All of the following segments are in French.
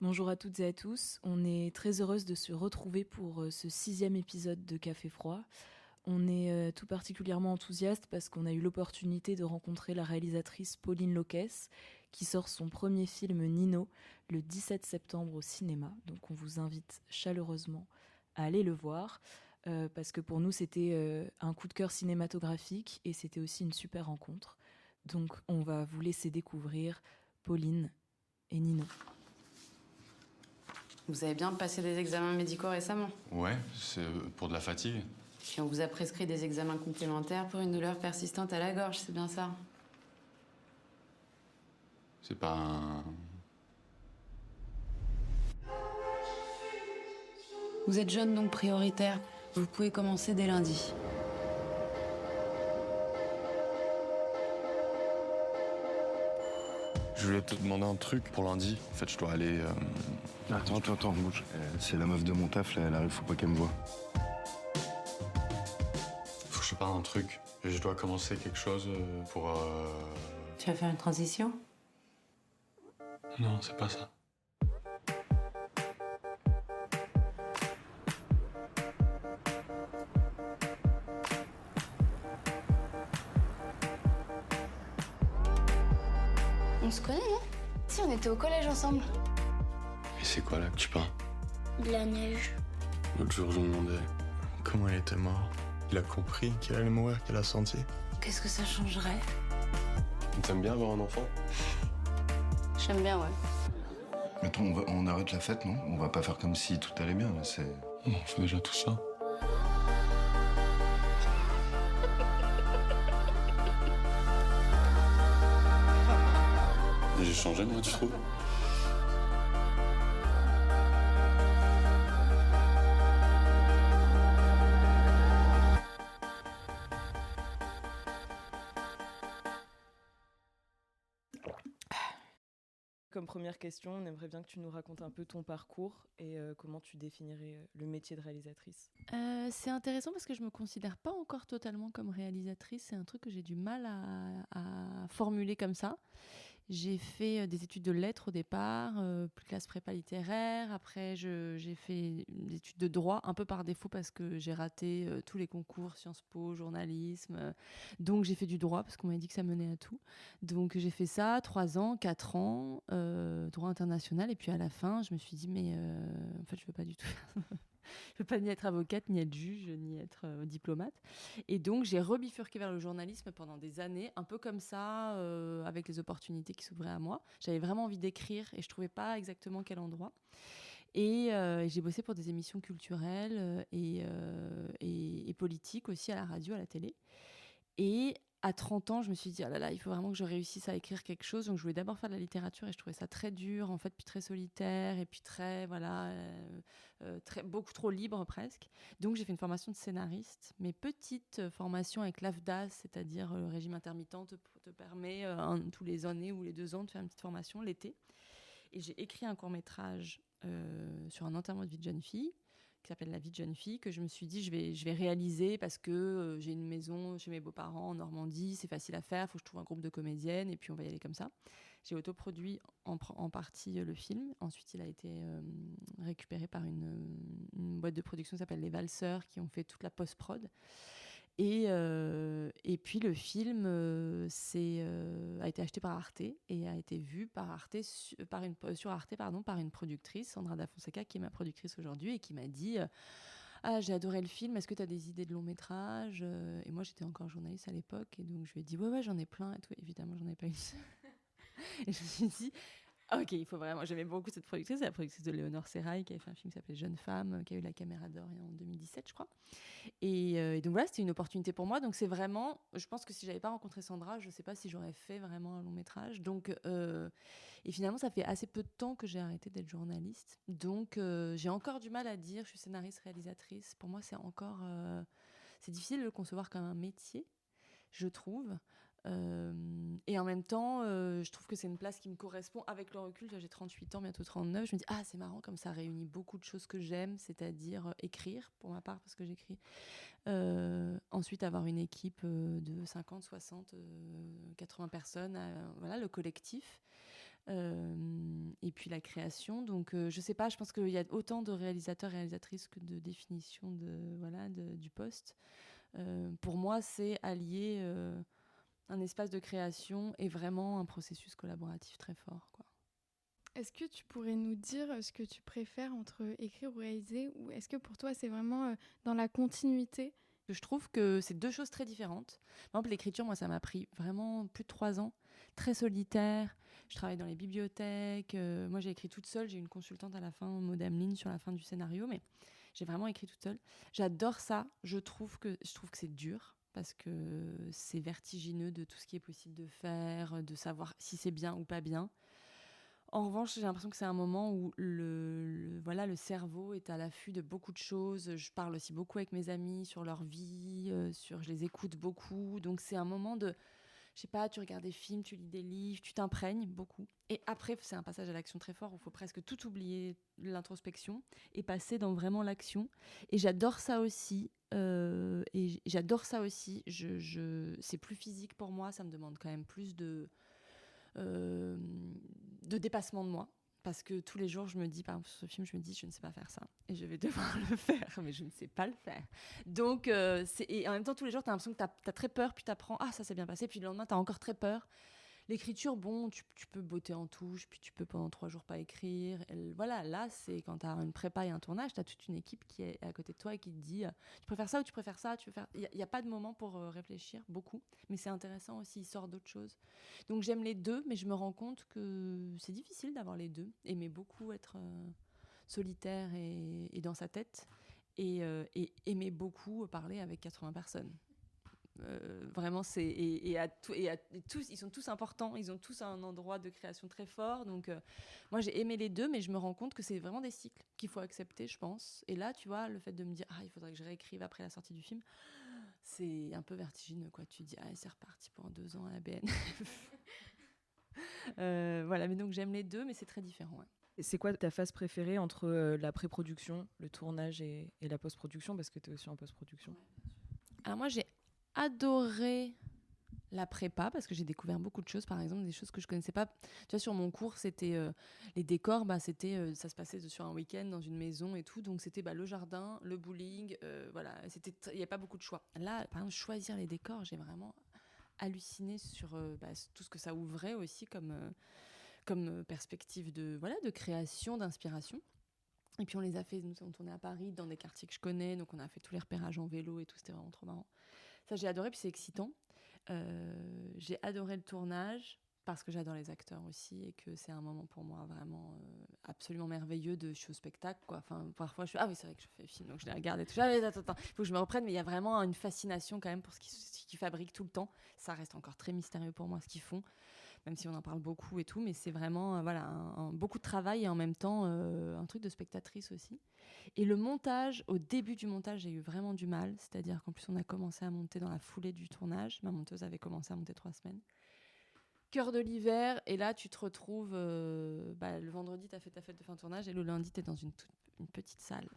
Bonjour à toutes et à tous, on est très heureuse de se retrouver pour ce 6e épisode de Café Froid. On est tout particulièrement enthousiaste parce qu'on a eu l'opportunité de rencontrer la réalisatrice Pauline Loquès, qui sort son premier film Nino le 17 septembre au cinéma. Donc on vous invite chaleureusement à aller le voir, parce que pour nous c'était un coup de cœur cinématographique et c'était aussi une super rencontre. Donc on va vous laisser découvrir Pauline et Nino. Vous avez bien passé des examens médicaux récemment? Ouais, c'est pour de la fatigue. Puis on vous a prescrit des examens complémentaires pour une douleur persistante à la gorge, c'est bien ça? C'est pas un... Vous êtes jeune donc prioritaire. Vous pouvez commencer dès lundi. Je voulais te demander un truc pour lundi. En fait, je dois aller... Attends, bouge. C'est la meuf de mon taf, là, elle arrive, faut pas qu'elle me voie. Faut que je te parle d'un truc. Je dois commencer quelque chose pour... Tu vas faire une transition? Non, c'est pas ça. On se connaît, non? Si, on était au collège ensemble. Et c'est quoi là que tu parles? De la neige. L'autre jour, je me demandais comment elle était morte. Il a compris qu'elle allait mourir, qu'elle a senti. Qu'est-ce que ça changerait? T'aimes bien avoir un enfant? J'aime bien, ouais. Attends, on arrête la fête, non? On va pas faire comme si tout allait bien, là, c'est... On fait déjà tout ça. J'ai changé, moi, tu trouves? Comme première question, on aimerait bien que tu nous racontes un peu ton parcours et comment tu définirais le métier de réalisatrice. C'est intéressant parce que je me considère pas encore totalement comme réalisatrice. C'est un truc que j'ai du mal à formuler comme ça. J'ai fait des études de lettres au départ, plus classe prépa littéraire. Après, j'ai fait des études de droit, un peu par défaut parce que j'ai raté tous les concours, Sciences Po, journalisme. Donc j'ai fait du droit parce qu'on m'a dit que ça menait à tout. Donc j'ai fait ça 3 ans, 4 ans, droit international. Et puis à la fin, je me suis dit, mais en fait, je veux pas du tout faire ça. Je veux pas ni être avocate, ni être juge, ni être diplomate. Et donc, j'ai rebifurqué vers le journalisme pendant des années, un peu comme ça, avec les opportunités qui s'ouvraient à moi. J'avais vraiment envie d'écrire et je trouvais pas exactement quel endroit. Et j'ai bossé pour des émissions culturelles et politiques aussi à la radio, à la télé. Et à 30 ans, je me suis dit, ah là là, il faut vraiment que je réussisse à écrire quelque chose. Donc, je voulais d'abord faire de la littérature et je trouvais ça très dur, en fait, puis très solitaire et puis très, voilà, beaucoup trop libre presque. Donc, j'ai fait une formation de scénariste, mais petite formation avec l'AFDAS, c'est-à-dire le régime intermittent te permet tous les années ou les 2 ans de faire une petite formation l'été. Et j'ai écrit un court-métrage sur un enterrement de vie de jeune fille qui s'appelle La vie de jeune fille, que je me suis dit, je vais réaliser parce que j'ai une maison chez mes beaux-parents en Normandie, c'est facile à faire, il faut que je trouve un groupe de comédiennes et puis on va y aller comme ça. J'ai autoproduit en partie le film. Ensuite, il a été récupéré par une boîte de production qui s'appelle Les Valseurs, qui ont fait toute la post-prod. Et puis le film a été acheté par Arte et a été vu par Arte sur Arte par une productrice, Sandra Da Fonseca, qui est ma productrice aujourd'hui et qui m'a dit ah, j'ai adoré le film, est-ce que tu as des idées de long métrage? Et moi j'étais encore journaliste à l'époque et donc je lui ai dit ouais j'en ai plein et tout. Évidemment j'en ai pas une seule. Et je me suis dit ah, ok, il faut vraiment. J'aimais beaucoup cette productrice, c'est la productrice de Léonore Serrail qui avait fait un film qui s'appelait Jeune femme, qui a eu la Caméra d'Or en 2017, je crois. Et donc voilà, c'était une opportunité pour moi. Donc c'est vraiment, je pense que si j'avais pas rencontré Sandra, je sais pas si j'aurais fait vraiment un long métrage. Donc et finalement, ça fait assez peu de temps que j'ai arrêté d'être journaliste. Donc j'ai encore du mal à dire, je suis scénariste, réalisatrice. Pour moi, c'est encore, c'est difficile de le concevoir comme un métier, je trouve. Et en même temps, je trouve que c'est une place qui me correspond avec le recul. J'ai 38 ans, bientôt 39. Je me dis, ah, c'est marrant, comme ça réunit beaucoup de choses que j'aime, c'est-à-dire écrire, pour ma part, parce que j'écris. Ensuite, avoir une équipe de 50, 60, 80 personnes, voilà, le collectif. Et puis la création. Donc, je sais pas, je pense qu'il y a autant de réalisateurs, réalisatrices que de définitions du poste. Pour moi, c'est allier un espace de création et vraiment un processus collaboratif très fort, quoi. Est-ce que tu pourrais nous dire ce que tu préfères entre écrire ou réaliser, ou est-ce que pour toi c'est vraiment dans la continuité? Je trouve que c'est deux choses très différentes. Par exemple, l'écriture, moi, ça m'a pris vraiment plus de 3 ans, très solitaire. Je travaille dans les bibliothèques. Moi, j'ai écrit toute seule. J'ai une consultante à la fin, Maud Ameline, sur la fin du scénario, mais j'ai vraiment écrit toute seule. J'adore ça. Je trouve que c'est dur parce que c'est vertigineux de tout ce qui est possible de faire, de savoir si c'est bien ou pas bien. En revanche, j'ai l'impression que c'est un moment où le cerveau est à l'affût de beaucoup de choses. Je parle aussi beaucoup avec mes amis sur leur vie, je les écoute beaucoup. Donc c'est un moment de, je sais pas, tu regardes des films, tu lis des livres, tu t'imprègnes beaucoup. Et après, c'est un passage à l'action très fort où il faut presque tout oublier, l'introspection, et passer dans vraiment l'action. Et j'adore ça aussi. C'est plus physique pour moi, ça me demande quand même plus de dépassement de moi, parce que tous les jours je me dis, par exemple sur ce film, je me dis je ne sais pas faire ça et je vais devoir le faire, mais je ne sais pas le faire. Donc et en même temps tous les jours tu as l'impression que tu as très peur, puis tu apprends, ça s'est bien passé, puis le lendemain tu as encore très peur. L'écriture, bon, tu peux botter en touche, puis tu peux pendant 3 jours pas écrire. Voilà, là, c'est quand tu as une prépa et un tournage, tu as toute une équipe qui est à côté de toi et qui te dit tu préfères ça ou tu préfères ça, Il n'y a pas de moment pour réfléchir, beaucoup. Mais c'est intéressant aussi, il sort d'autres choses. Donc j'aime les deux, mais je me rends compte que c'est difficile d'avoir les deux. Aimer beaucoup être solitaire et dans sa tête, et aimer beaucoup parler avec 80 personnes. Vraiment, tous, ils sont tous importants, ils ont tous un endroit de création très fort. Donc, moi, j'ai aimé les deux, mais je me rends compte que c'est vraiment des cycles qu'il faut accepter, je pense. Et là, tu vois, le fait de me dire, il faudrait que je réécrive après la sortie du film, c'est un peu vertigineux, quoi. Tu te dis, c'est reparti pour 2 ans à la BNF. Voilà, mais donc j'aime les deux, mais c'est très différent. Ouais. Et c'est quoi ta phase préférée entre la pré-production, le tournage et la post-production, parce que tu es aussi en post-production? Alors moi, j'ai adoré la prépa parce que j'ai découvert beaucoup de choses, par exemple des choses que je connaissais pas. Tu vois, sur mon cours, c'était les décors, ça se passait sur un week-end dans une maison et tout, donc c'était le jardin, le bowling, voilà, il n'y a pas beaucoup de choix. Là, par exemple, choisir les décors, j'ai vraiment halluciné sur tout ce que ça ouvrait aussi comme perspective de création, d'inspiration. Et puis on les a fait, nous on tournait à Paris dans des quartiers que je connais, donc on a fait tous les repérages en vélo et tout, c'était vraiment trop marrant. Ça, j'ai adoré, puis c'est excitant. J'ai adoré le tournage parce que j'adore les acteurs aussi et que c'est un moment pour moi vraiment absolument merveilleux je suis au spectacle, quoi. Enfin, parfois, je fais, oui, c'est vrai que je fais le film, donc je les regarde et tout. Attends, il faut que je me reprenne, mais il y a vraiment une fascination quand même pour ce qu'ils fabriquent tout le temps. Ça reste encore très mystérieux pour moi, ce qu'ils font, même si on en parle beaucoup et tout, mais c'est vraiment beaucoup de travail et en même temps un truc de spectatrice aussi. Et le montage, au début du montage, j'ai eu vraiment du mal, c'est-à-dire qu'en plus on a commencé à monter dans la foulée du tournage, ma monteuse avait commencé à monter 3 semaines. Cœur de l'hiver, et là tu te retrouves, le vendredi t'as fait ta fête de fin de tournage et le lundi t'es dans une petite salle.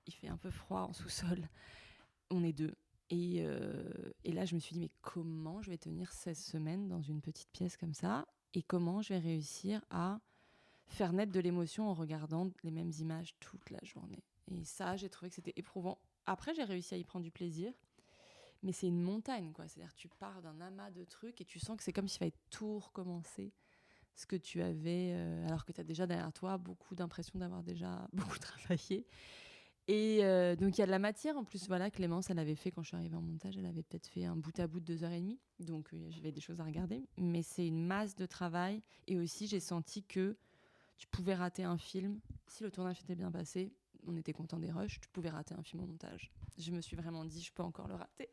Il fait un peu froid en sous-sol, on est 2. Et là, je me suis dit, mais comment je vais tenir 16 semaines dans une petite pièce comme ça? Et comment je vais réussir à faire naître de l'émotion en regardant les mêmes images toute la journée? Et ça, j'ai trouvé que c'était éprouvant. Après, j'ai réussi à y prendre du plaisir. Mais c'est une montagne, quoi. C'est-à-dire que tu pars d'un amas de trucs et tu sens que c'est comme s'il fallait tout recommencer. Ce que tu avais, alors que tu as déjà derrière toi beaucoup d'impression d'avoir déjà beaucoup travaillé. Et donc il y a de la matière en plus. Voilà, Clémence, elle avait fait, quand je suis arrivée en montage, elle avait peut-être fait un bout à bout de 2h30, donc j'avais des choses à regarder, mais c'est une masse de travail. Et aussi j'ai senti que tu pouvais rater un film si le tournage était bien passé, on était content des rushs, tu pouvais rater un film au montage. Je me suis vraiment dit, je peux encore le rater.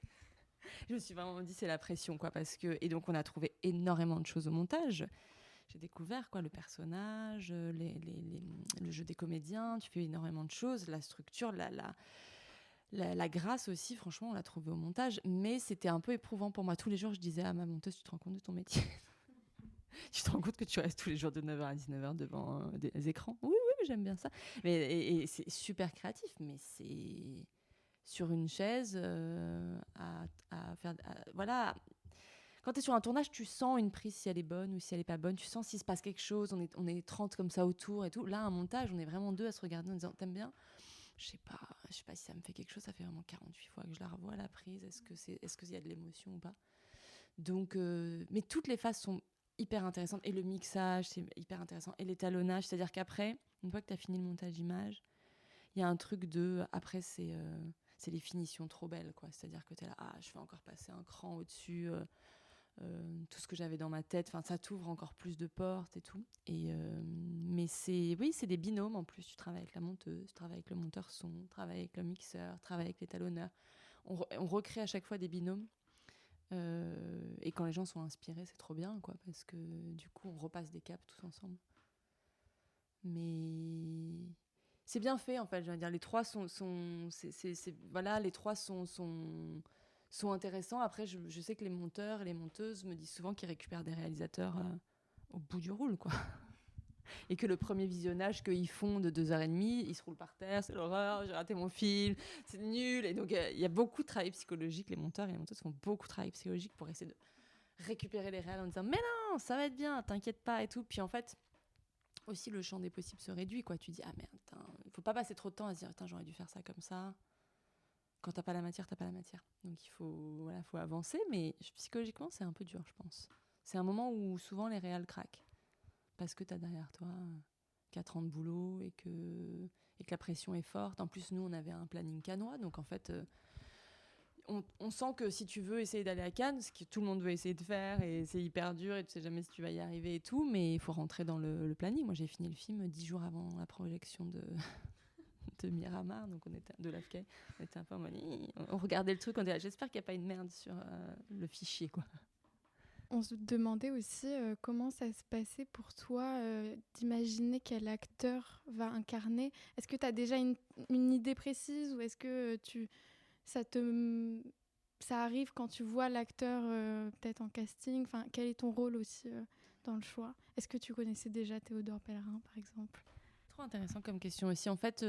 Je me suis vraiment dit, c'est la pression, quoi, parce que... Et donc on a trouvé énormément de choses au montage. J'ai découvert le personnage, le jeu des comédiens, tu fais énormément de choses, la structure, la grâce aussi, franchement, on l'a trouvé au montage, mais c'était un peu éprouvant pour moi. Tous les jours, je disais à ma monteuse, tu te rends compte de ton métier? Tu te rends compte que tu restes tous les jours de 9h à 19h devant des écrans? Oui, mais j'aime bien ça. Et c'est super créatif, mais c'est sur une chaise, voilà... Quand tu es sur un tournage, tu sens une prise si elle est bonne ou si elle est pas bonne. Tu sens s'il se passe quelque chose. On est 30 comme ça autour et tout. Là, un montage, on est vraiment 2 à se regarder en disant t'aimes bien? Je sais pas si ça me fait quelque chose. Ça fait vraiment 48 fois que je la revois la prise. Est-ce qu'il y a de l'émotion ou pas? Donc, mais toutes les phases sont hyper intéressantes. Et le mixage, c'est hyper intéressant. Et l'étalonnage, c'est-à-dire qu'après, une fois que tu as fini le montage image, il y a un truc après, c'est les finitions trop belles, quoi. C'est-à-dire que tu es là, je vais encore passer un cran au-dessus, tout ce que j'avais dans ma tête. Enfin, ça t'ouvre encore plus de portes et tout. Mais c'est des binômes en plus. Tu travailles avec la monteuse, tu travailles avec le monteur son, tu travailles avec le mixeur, tu travailles avec l'étalonneur. On recrée à chaque fois des binômes. Et quand les gens sont inspirés, c'est trop bien, quoi, parce que du coup, on repasse des caps tous ensemble. Mais c'est bien fait, en fait. Je veux dire, les trois les trois sont intéressants. Après, je sais que les monteurs et les monteuses me disent souvent qu'ils récupèrent des réalisateurs au bout du roule, quoi. Et que le premier visionnage qu'ils font de 2h30, ils se roulent par terre, c'est l'horreur, j'ai raté mon film, c'est nul. Et donc, il y a beaucoup de travail psychologique. Les monteurs et les monteuses font beaucoup de travail psychologique pour essayer de récupérer les réals en disant « Mais non, ça va être bien, t'inquiète pas » et tout. Puis en fait, aussi, le champ des possibles se réduit, quoi. Tu dis « Ah merde, il faut pas passer trop de temps à se dire « J'aurais dû faire ça comme ça ». Quand t'as pas la matière, t'as pas la matière. Donc, il faut avancer. Mais psychologiquement, c'est un peu dur, je pense. C'est un moment où souvent les réals craquent. Parce que tu as derrière toi 4 ans de boulot et que la pression est forte. En plus, nous, on avait un planning cannois. Donc, en fait, on sent que si tu veux essayer d'aller à Cannes, ce que tout le monde veut essayer de faire, et c'est hyper dur, et tu sais jamais si tu vas y arriver et tout, mais il faut rentrer dans le planning. Moi, j'ai fini le film 10 jours avant la projection de Miramar, donc on était de l'AFK. On était un peu en mode... On regardait le truc, on disait j'espère qu'il n'y a pas une merde sur le fichier, quoi. On se demandait aussi comment ça se passait pour toi d'imaginer quel acteur va incarner. Est-ce que tu as déjà une idée précise ou est-ce que ça arrive quand tu vois l'acteur peut-être en casting? Enfin, quel est ton rôle aussi dans le choix? Est-ce que tu connaissais déjà Théodore Pellerin, par exemple? Trop intéressant comme question aussi. En fait,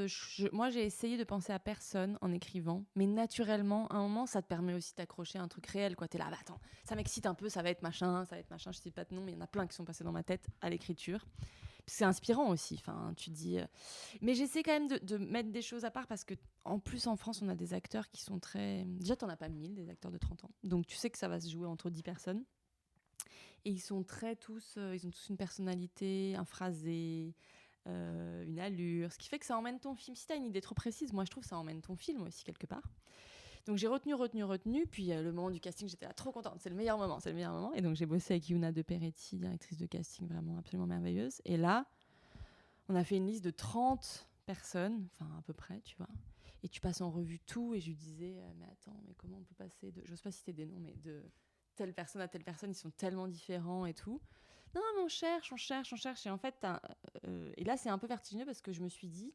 moi, j'ai essayé de penser à personne en écrivant, mais naturellement, à un moment, ça te permet aussi d'accrocher un truc réel, quoi. T'es là, attends, ça m'excite un peu, ça va être machin, je sais pas de nom, mais il y en a plein qui sont passés dans ma tête à l'écriture. C'est inspirant aussi, enfin, tu dis... Mais j'essaie quand même de mettre des choses à part parce que, en plus, en France, on a des acteurs qui sont très... Déjà, t'en as pas 1000, des acteurs de 30 ans. Donc, tu sais que ça va se jouer entre 10 personnes. Et ils sont ils ont tous une personnalité, un phrasé... une allure, ce qui fait que ça emmène ton film. Si t'as une idée trop précise, moi je trouve que ça emmène ton film aussi quelque part. Donc j'ai retenu, puis le moment du casting, j'étais là trop contente, c'est le meilleur moment. Et donc j'ai bossé avec Yuna De Peretti, directrice de casting vraiment absolument merveilleuse. Et là, on a fait une liste de 30 personnes, enfin à peu près, tu vois. Et tu passes en revue tout, et je lui disais, mais attends, mais comment on peut passer j'ose pas citer des noms, mais de telle personne à telle personne, ils sont tellement différents et tout. Non, mais on cherche. Et en fait, et là, c'est un peu vertigineux parce que je me suis dit,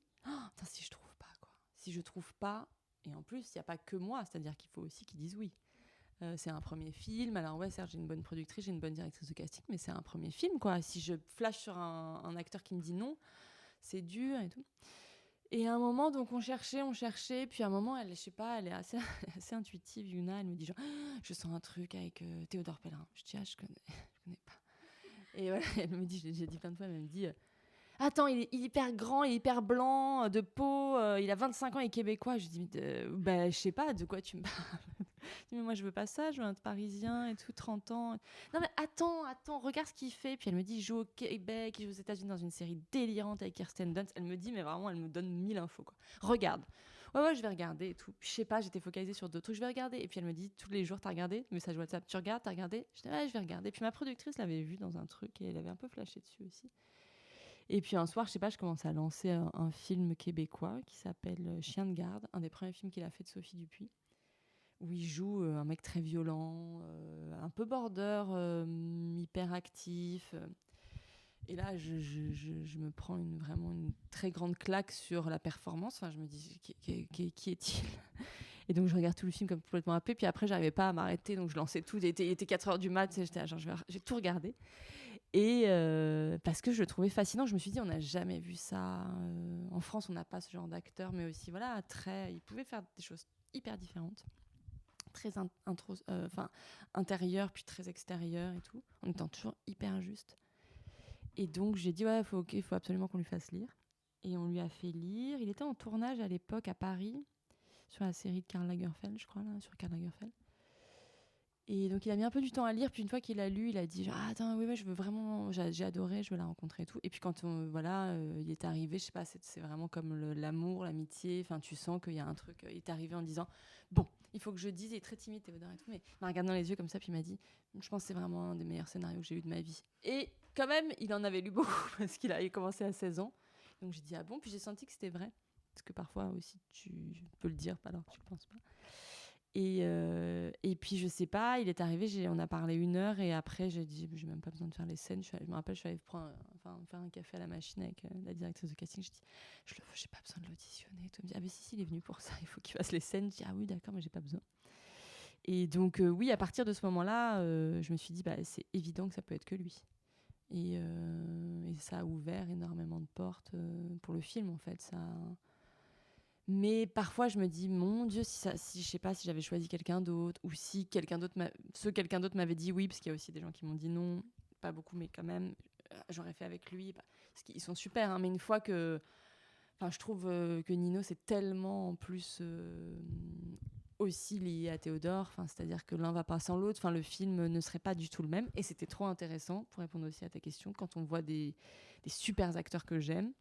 si je trouve pas, quoi. Si je trouve pas, et en plus, il n'y a pas que moi, c'est-à-dire qu'il faut aussi qu'ils disent oui. C'est un premier film. Alors, ouais, certes, j'ai une bonne productrice, j'ai une bonne directrice de casting, mais c'est un premier film, quoi. Si je flash sur un acteur qui me dit non, c'est dur et tout. Et à un moment, donc, on cherchait, puis à un moment, elle est assez intuitive, Yuna, elle me dit genre, je sens un truc avec Théodore Pellerin. Je dis, je connais pas. Et voilà, elle me dit, j'ai dit plein de fois, elle me dit attends, il est hyper grand, il est hyper blanc, de peau, il a 25 ans, il est québécois. Je dis, je sais pas, de quoi tu me parles? Mais moi, je veux pas ça, je veux un Parisien et tout, 30 ans. Non, mais attends, regarde ce qu'il fait. Puis elle me dit, il joue au Québec, il joue aux États-Unis dans une série délirante avec Kirsten Dunst. Elle me dit, mais vraiment, elle me donne 1000 infos, quoi. Regarde. Ouais, je vais regarder et tout. Puis je sais pas, j'étais focalisée sur d'autres trucs, je vais regarder. Et puis elle me dit, tous les jours, t'as regardé? Message WhatsApp, tu regardes, t'as regardé? Je dis, ouais, je vais regarder. Puis ma productrice l'avait vu dans un truc et elle avait un peu flashé dessus aussi. Et puis un soir, je sais pas, je commence à lancer un film québécois qui s'appelle Chien de garde, un des premiers films qu'il a fait de Sophie Dupuis, où il joue un mec très violent, un peu border, hyper actif. Et là, je me prends vraiment une très grande claque sur la performance. Enfin, je me dis, qui est-il? Et donc, je regarde tout le film comme complètement happé. Puis après, j'arrivais pas à m'arrêter. Donc, je lançais tout. Il était 4h du mat. J'étais genre, j'ai tout regardé. Et parce que je le trouvais fascinant. Je me suis dit, on n'a jamais vu ça. En France, on n'a pas ce genre d'acteur. Mais aussi, voilà, il pouvait faire des choses hyper différentes. très intérieur, puis très extérieur et tout, en étant toujours hyper injuste. Et donc, j'ai dit, ouais, faut absolument qu'on lui fasse lire. Et on lui a fait lire. Il était en tournage à l'époque à Paris, sur la série de Karl Lagerfeld, je crois, là, sur Karl Lagerfeld. Et donc, il a mis un peu du temps à lire. Puis, une fois qu'il a lu, il a dit, attends, oui, je veux vraiment, j'ai adoré, je veux la rencontrer et tout. Et puis, quand il est arrivé, je sais pas, c'est vraiment comme l'amour, l'amitié. Enfin, tu sens qu'il y a un truc. Il est arrivé en disant, bon, il faut que je dise, il est très timide, Théodore et tout, mais il m'a regardé dans les yeux comme ça, puis il m'a dit, je pense que c'est vraiment un des meilleurs scénarios que j'ai eu de ma vie. Et quand même, il en avait lu beaucoup, parce qu'il a commencé à 16 ans. Donc j'ai dit, ah bon, puis j'ai senti que c'était vrai. Parce que parfois aussi, tu peux le dire, alors que tu le penses pas. Et puis, je sais pas, il est arrivé, on a parlé 1 heure, et après, j'ai dit, j'ai même pas besoin de faire les scènes. Je me rappelle, je suis allée faire un café à la machine avec la directrice de casting. Je dis, j'ai pas besoin de l'auditionner. Et tout. Elle me dit, ah, mais si, il est venu pour ça, il faut qu'il fasse les scènes. Je dis, ah oui, d'accord, mais j'ai pas besoin. Et donc, oui, à partir de ce moment-là, je me suis dit, c'est évident que ça peut être que lui. Et ça a ouvert énormément de portes pour le film, en fait. Mais parfois, je me dis, mon Dieu, si je sais pas, si j'avais choisi quelqu'un d'autre, ou si quelqu'un d'autre m'avait dit oui, parce qu'il y a aussi des gens qui m'ont dit non, pas beaucoup, mais quand même, j'aurais fait avec lui. Parce qu'ils sont super, hein, mais une fois que... Enfin, je trouve que Nino, c'est tellement en plus aussi lié à Théodore, c'est-à-dire que l'un va pas sans l'autre, le film ne serait pas du tout le même, et c'était trop intéressant, pour répondre aussi à ta question, quand on voit des super acteurs que j'aime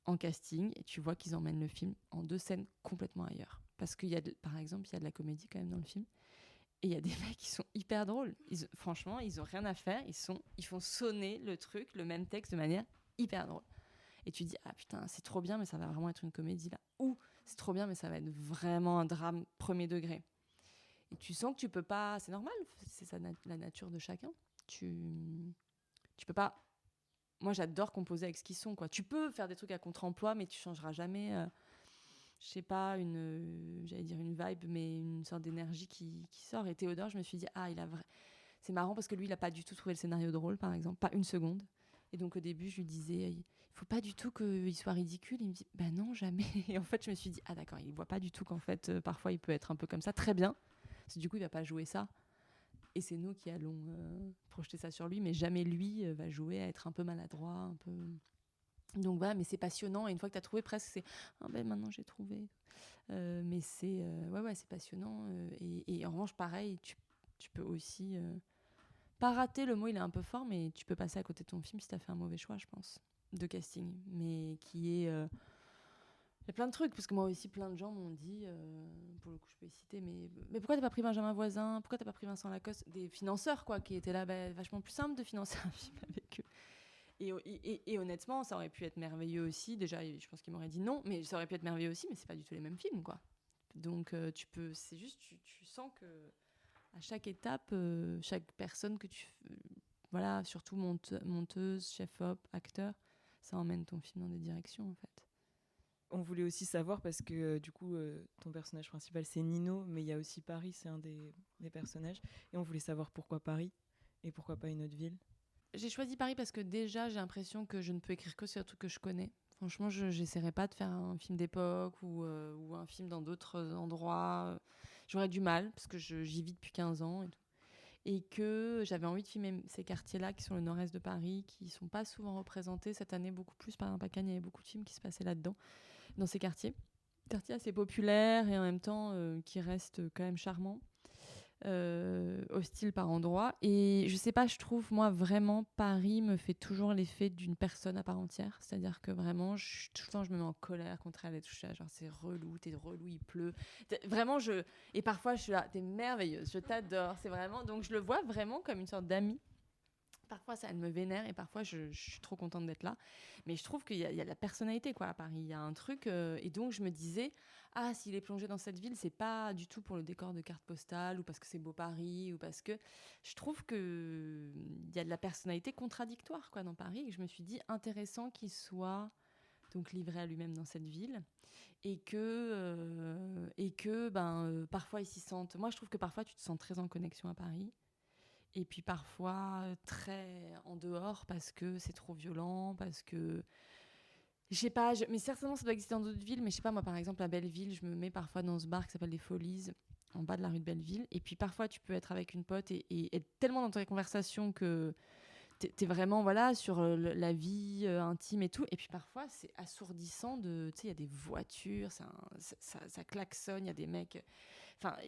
en casting, et tu vois qu'ils emmènent le film en 2 scènes complètement ailleurs. Parce par exemple, il y a de la comédie quand même dans le film, et il y a des mecs qui sont hyper drôles. Franchement, ils ont rien à faire, ils font sonner le truc, le même texte de manière hyper drôle. Et tu dis, ah putain, c'est trop bien, mais ça va vraiment être une comédie là. Ou c'est trop bien, mais ça va être vraiment un drame premier degré. Et tu sens que tu peux pas, c'est normal, c'est ça la nature de chacun. Tu peux pas. Moi, j'adore composer avec ce qu'ils sont, quoi. Tu peux faire des trucs à contre-emploi, mais tu changeras jamais, je sais pas, j'allais dire une vibe, mais une sorte d'énergie qui sort. Et Théodore, je me suis dit, c'est marrant parce que lui, il a pas du tout trouvé le scénario drôle, par exemple, pas une seconde. Et donc au début, je lui disais, il faut pas du tout qu'il soit ridicule. Il me dit, non, jamais. Et en fait, je me suis dit, ah d'accord, il voit pas du tout qu'en fait, parfois, il peut être un peu comme ça, très bien. Parce que du coup, il va pas jouer ça. Et c'est nous qui allons projeter ça sur lui, mais jamais lui va jouer à être un peu maladroit, un peu... Donc voilà, mais c'est passionnant. Et une fois que tu as trouvé, presque, c'est maintenant j'ai trouvé. Mais c'est c'est passionnant. Et en revanche, pareil, tu peux aussi pas rater, le mot il est un peu fort, mais tu peux passer à côté de ton film si tu as fait un mauvais choix, je pense, de casting. Mais qui est... Il y a plein de trucs, parce que moi aussi, plein de gens m'ont dit, pour le coup, je peux les citer, mais pourquoi t'as pas pris Benjamin Voisin ? Pourquoi t'as pas pris Vincent Lacoste ? Des financeurs, quoi, qui étaient là, vachement plus simple de financer un film avec eux. Et honnêtement, ça aurait pu être merveilleux aussi. Déjà, je pense qu'ils m'auraient dit non, mais ça aurait pu être merveilleux aussi, mais c'est pas du tout les mêmes films, quoi. Donc, c'est juste, tu sens que à chaque étape, chaque personne que voilà, surtout monteuse, chef-op, acteur, ça emmène ton film dans des directions, en fait. On voulait aussi savoir, parce que du coup, ton personnage principal, c'est Nino, mais il y a aussi Paris, c'est un des personnages. Et on voulait savoir pourquoi Paris et pourquoi pas une autre ville. J'ai choisi Paris parce que déjà, j'ai l'impression que je ne peux écrire que sur un truc que je connais. Franchement, je n'essaierai pas de faire un film d'époque ou un film dans d'autres endroits. J'aurais du mal, parce que j'y vis depuis 15 ans et tout. Et que j'avais envie de filmer ces quartiers-là qui sont le nord-est de Paris, qui ne sont pas souvent représentés. Cette année, beaucoup plus. Par exemple, à Cannes, il y avait beaucoup de films qui se passaient là-dedans, dans ces quartiers. Quartiers assez populaires et en même temps qui restent quand même charmants. Hostile par endroits. Et je sais pas, je trouve, moi, vraiment, Paris me fait toujours l'effet d'une personne à part entière. C'est-à-dire que vraiment, tout le temps, je me mets en colère contre elle et tout ça. Genre, c'est relou, t'es relou, il pleut. Vraiment, et parfois, je suis là, t'es merveilleuse, je t'adore. C'est vraiment... Donc, je le vois vraiment comme une sorte d'amie. Parfois, ça, elle me vénère et parfois, je suis trop contente d'être là. Mais je trouve qu'il y a de la personnalité, quoi, à Paris. Il y a un truc... et donc, je me disais, s'il est plongé dans cette ville, c'est pas du tout pour le décor de carte postale ou parce que c'est beau Paris ou parce que... Je trouve qu'il y a de la personnalité contradictoire, quoi, dans Paris. Et je me suis dit, intéressant qu'il soit donc livré à lui-même dans cette ville. Et que parfois, il s'y sente... Moi, je trouve que parfois, tu te sens très en connexion à Paris. Et puis parfois très en dehors parce que c'est trop violent, parce que... Je sais pas, mais certainement ça doit exister dans d'autres villes, mais je sais pas, moi par exemple à Belleville, je me mets parfois dans ce bar qui s'appelle Les Folies, en bas de la rue de Belleville. Et puis parfois, tu peux être avec une pote et être tellement dans ta conversation que t'es vraiment sur la vie intime et tout. Et puis parfois, c'est assourdissant. Tu sais, il y a des voitures, ça klaxonne, il y a des mecs.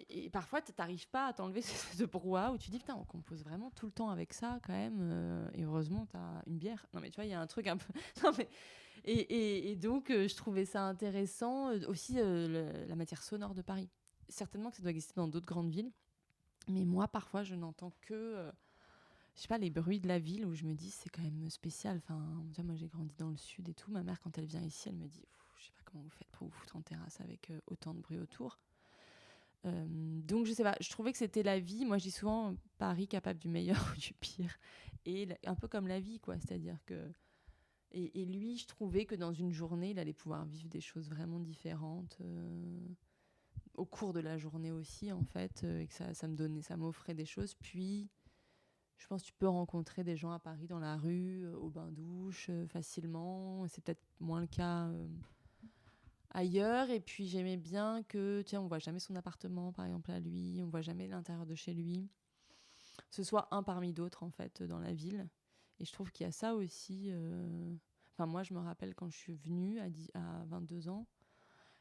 Et parfois, t'arrives pas à t'enlever ce brouhaha où tu dis, putain, on compose vraiment tout le temps avec ça quand même. Et heureusement, t'as une bière. Non, mais tu vois, il y a un truc un peu. Non, mais... Et donc, je trouvais ça intéressant. Aussi, la matière sonore de Paris. Certainement que ça doit exister dans d'autres grandes villes. Mais moi, parfois, je n'entends que, je sais pas, les bruits de la ville où je me dis, c'est quand même spécial. Enfin, tu vois, moi, j'ai grandi dans le sud et tout. Ma mère, quand elle vient ici, elle me dit, je sais pas comment vous faites pour vous foutre en terrasse avec autant de bruit autour. Donc, je sais pas, je trouvais que c'était la vie. Moi, je dis souvent Paris capable du meilleur ou du pire. Et un peu comme la vie, quoi. C'est-à-dire que. Et lui, je trouvais que dans une journée, il allait pouvoir vivre des choses vraiment différentes. Au cours de la journée aussi, en fait. Et que ça m'offrait des choses. Puis, je pense que tu peux rencontrer des gens à Paris dans la rue, au bain-douche, facilement. C'est peut-être moins le cas ailleurs. Et puis, j'aimais bien que, tiens, on voit jamais son appartement, par exemple, à lui. On voit jamais l'intérieur de chez lui. Ce soit un parmi d'autres, en fait, dans la ville. Et je trouve qu'il y a ça aussi. Moi, je me rappelle quand je suis venue à 22 ans,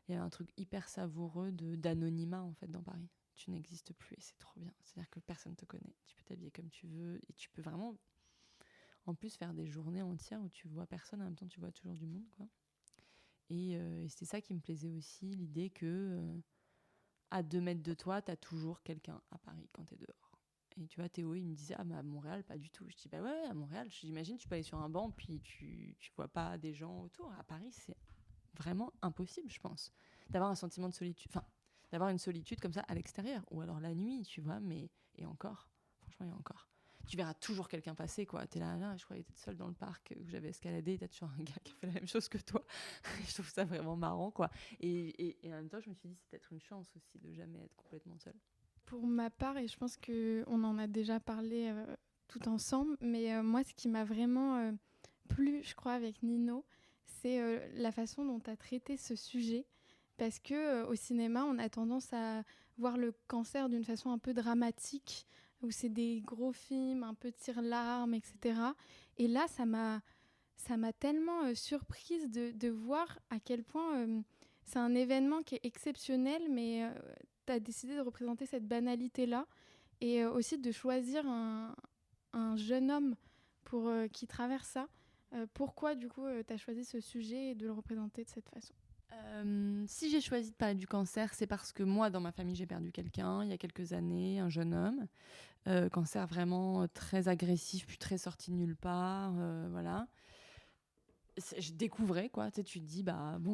il y avait un truc hyper savoureux d'anonymat, en fait, dans Paris. Tu n'existes plus et c'est trop bien. C'est-à-dire que personne ne te connaît. Tu peux t'habiller comme tu veux et tu peux vraiment, en plus, faire des journées entières où tu vois personne, en même temps, tu vois toujours du monde, quoi. Et c'était ça qui me plaisait aussi, l'idée que à 2 mètres de toi, tu as toujours quelqu'un à Paris quand tu es dehors. Et tu vois, Théo, il me disait, mais à Montréal, pas du tout. Je dis, ouais, à Montréal, j'imagine, tu peux aller sur un banc, puis tu vois pas des gens autour. À Paris, c'est vraiment impossible, je pense, d'avoir un sentiment de solitude. Enfin, d'avoir une solitude comme ça à l'extérieur. Ou alors la nuit, tu vois, et encore, franchement, et encore. Tu verras toujours quelqu'un passer, quoi. T'es là, je croyais être seule dans le parc où j'avais escaladé, et t'as toujours un gars qui fait la même chose que toi. Je trouve ça vraiment marrant, quoi. Et en même temps, je me suis dit, c'est peut-être une chance aussi de jamais être complètement seule. Pour ma part, et je pense qu'on en a déjà parlé tout ensemble, mais moi, ce qui m'a vraiment plu, je crois, avec Nino, c'est la façon dont tu as traité ce sujet. Parce qu'au cinéma, on a tendance à voir le cancer d'une façon un peu dramatique, où c'est des gros films, un peu tire-larmes, etc. Et là, ça m'a tellement surprise de voir à quel point c'est un événement qui est exceptionnel, mais tu as décidé de représenter cette banalité-là et aussi de choisir un jeune homme qui traverse ça. Pourquoi, du coup, tu as choisi ce sujet et de le représenter de cette façon ? Si j'ai choisi de parler du cancer, c'est parce que moi, dans ma famille, j'ai perdu quelqu'un il y a quelques années, un jeune homme. Cancer vraiment très agressif, puis très sorti de nulle part. Voilà. Je découvrais, quoi. Tu te dis,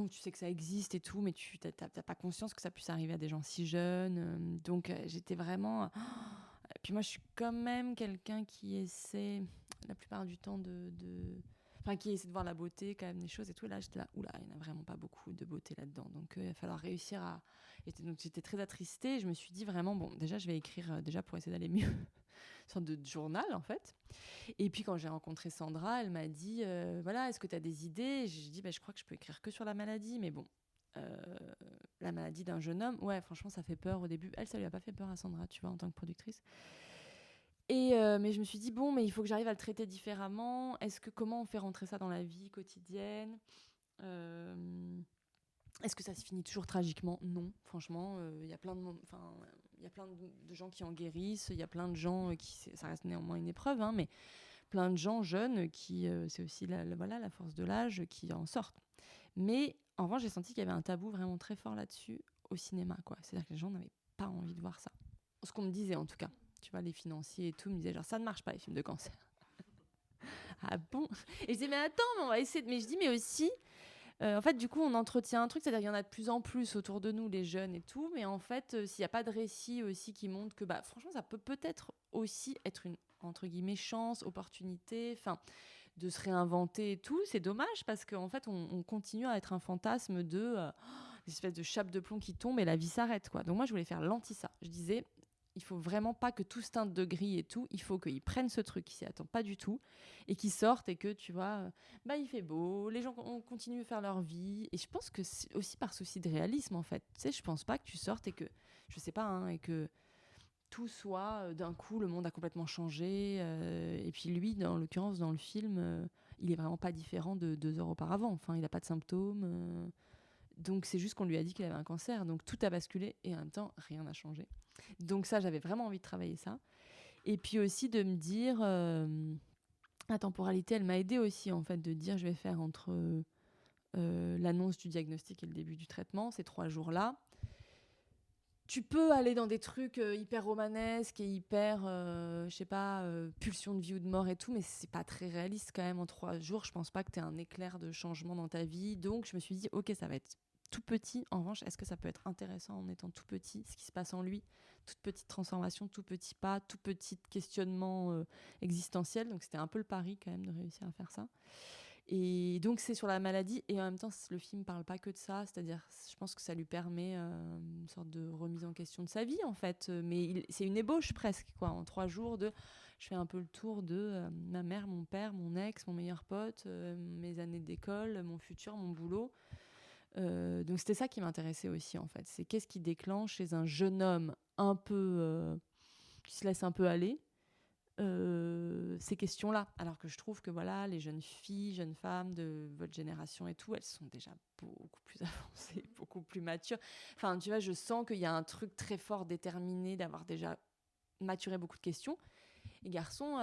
tu sais que ça existe et tout, mais tu n'as pas conscience que ça puisse arriver à des gens si jeunes. Donc, j'étais vraiment... Puis moi, je suis quand même quelqu'un qui essaie, la plupart du temps, qui essaie de voir la beauté, quand même, des choses et tout. Et là, j'étais là, oula, il n'y en a vraiment pas beaucoup de beauté là-dedans. Donc, il va falloir réussir à... Donc, j'étais très attristée. Je me suis dit vraiment, déjà, je vais écrire pour essayer d'aller mieux. Une sorte de journal, en fait. Et puis, quand j'ai rencontré Sandra, elle m'a dit, est-ce que tu as des idées ? J'ai dit, je crois que je peux écrire que sur la maladie. Mais bon, la maladie d'un jeune homme, ouais, franchement, ça fait peur au début. Elle, ça lui a pas fait peur à Sandra, tu vois, en tant que productrice. Mais je me suis dit, mais il faut que j'arrive à le traiter différemment. Comment on fait rentrer ça dans la vie quotidienne ? Est-ce que ça se finit toujours tragiquement ? Non, franchement, il y a plein de gens qui en guérissent, il y a plein de gens ça reste néanmoins une épreuve, hein, mais plein de gens jeunes qui, c'est aussi la force de l'âge, qui en sortent. Mais en revanche, j'ai senti qu'il y avait un tabou vraiment très fort là-dessus au cinéma, quoi. C'est-à-dire que les gens n'avaient pas envie de voir ça. Ce qu'on me disait, en tout cas. Tu vois, les financiers et tout me disaient, genre, ça ne marche pas, les films de cancer. Ah bon ? Et je disais, mais attends, on va essayer. Mais je dis, mais aussi, en fait, du coup, on entretient un truc, c'est-à-dire qu'il y en a de plus en plus autour de nous, les jeunes et tout. Mais en fait, s'il n'y a pas de récit aussi qui montre que, franchement, ça peut peut-être aussi être une, entre guillemets, chance, opportunité, de se réinventer et tout. C'est dommage parce qu'en fait, on continue à être un fantasme de... une espèce de chape de plomb qui tombe et la vie s'arrête, quoi. Donc moi, je voulais faire l'anti ça. Je disais, Il faut vraiment pas que tout se teinte de gris et tout. Il faut qu'ils prennent ce truc qui s'y attend pas du tout et qu'ils sortent et que, tu vois, il fait beau, les gens continuent de faire leur vie. Et je pense que c'est aussi par souci de réalisme, en fait. Tu sais, je pense pas que tu sortes et que, je sais pas, hein, et que tout soit, d'un coup, le monde a complètement changé. Et puis lui, dans l'occurrence, dans le film, il est vraiment pas différent de 2 heures auparavant. Enfin, il a pas de symptômes. Donc c'est juste qu'on lui a dit qu'il avait un cancer. Donc tout a basculé et en même temps, rien n'a changé. Donc ça, j'avais vraiment envie de travailler ça. Et puis aussi de me dire... la temporalité, elle m'a aidée aussi, en fait, de dire je vais faire entre l'annonce du diagnostic et le début du traitement, ces 3 jours-là. Tu peux aller dans des trucs hyper romanesques et hyper, je sais pas, pulsion de vie ou de mort et tout, mais c'est pas très réaliste quand même. En 3 jours, je pense pas que tu aies un éclair de changement dans ta vie. Donc, je me suis dit, ok, ça va être tout petit. En revanche, est-ce que ça peut être intéressant en étant tout petit, ce qui se passe en lui? Toute petite transformation, tout petit pas, tout petit questionnement existentiel. Donc, c'était un peu le pari quand même de réussir à faire ça. Et donc c'est sur la maladie et en même temps le film parle pas que de ça, c'est-à-dire je pense que ça lui permet une sorte de remise en question de sa vie en fait, mais c'est une ébauche presque quoi, en 3 jours je fais un peu le tour de ma mère, mon père, mon ex, mon meilleur pote, mes années d'école, mon futur, mon boulot. Donc c'était ça qui m'intéressait aussi en fait, c'est qu'est-ce qui déclenche chez un jeune homme un peu qui se laisse un peu aller ces questions-là, alors que je trouve que voilà, les jeunes filles, jeunes femmes de votre génération et tout, elles sont déjà beaucoup plus avancées, beaucoup plus matures. Enfin, tu vois, je sens qu'il y a un truc très fort déterminé d'avoir déjà maturé beaucoup de questions. Les garçons,